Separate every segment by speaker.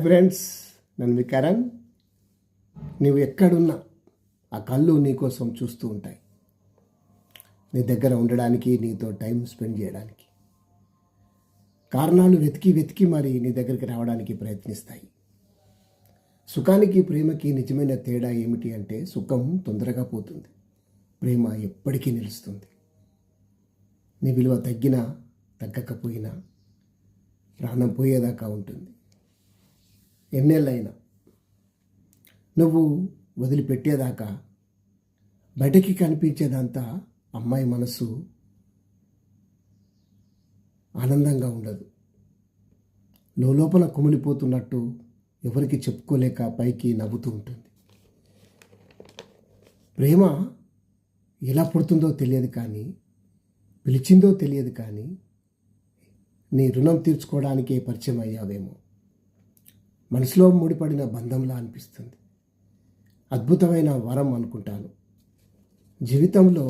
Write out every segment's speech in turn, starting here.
Speaker 1: Friends, నన్ను వికరణ్. నీవు ఎక్కడున్నా ఆ కళ్ళు నీకోసం చూస్తూ ఉంటాయి, నీ దగ్గర ఉండడానికి, నీతో టైం స్పెండ్ చేయడానికి. కారణాలు వెతికి వెతికి మరి నీ దగ్గరికి రావడానికి ప్రయత్నిస్తాయి. సుఖానికి ప్రేమకి నిజమైన తేడా ఏమిటి అంటే, సుఖం తొందరగా పోతుంది, ప్రేమ ఎప్పటికీ నిలుస్తుంది. నీ విలువ తగ్గినా తగ్గకపోయినా ప్రాణం పోయేదాకా ఉంటుంది. ఎన్నేళ్ళైనా నువ్వు వదిలిపెట్టేదాకా బయటికి కనిపించేదంతా అమ్మాయి మనసు ఆనందంగా ఉండదు. లోపల కుమిలిపోతున్నట్టు ఎవరికి చెప్పుకోలేక పైకి నవ్వుతూ ఉంటుంది. ప్రేమ ఎలా పుడుతుందో తెలియదు కానీ, పిలిచిందో తెలియదు కానీ, నీ రుణం తీర్చుకోవడానికే పరిచయం అయ్యావేమో. మనసులో ముడిపడిన బంధంలా అనిపిస్తుంది. అద్భుతమైన వరం అనుకుంటాను. జీవితంలో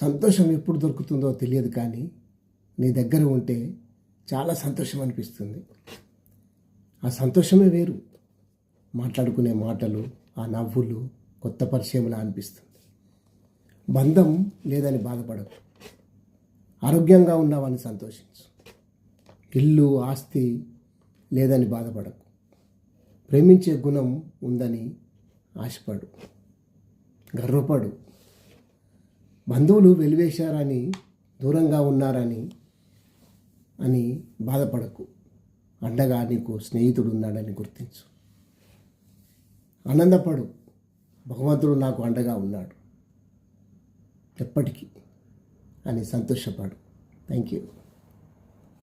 Speaker 1: సంతోషం ఎప్పుడు దొరుకుతుందో తెలియదు కానీ, నీ దగ్గర ఉంటే చాలా సంతోషం అనిపిస్తుంది. ఆ సంతోషమే వేరు. మాట్లాడుకునే మాటలు, ఆ నవ్వులు కొత్త పరిచయంలా అనిపిస్తుంది. బంధం లేదని బాధపడకు, ఆరోగ్యంగా ఉన్నావని సంతోషించు. ఇల్లు, ఆస్తి లేదని బాధపడకు, ప్రేమించే గుణం ఉందని ఆశపడు, గర్వపడు. బంధువులు వెలివేశారని, దూరంగా ఉన్నారని అని బాధపడకు. అండగా నీకు స్నేహితుడు ఉన్నాడని గుర్తించు. ఆనందపడు, భగవంతుడు నాకు అండగా ఉన్నాడు ఎప్పటికీ అని సంతోషపడు. Thank you.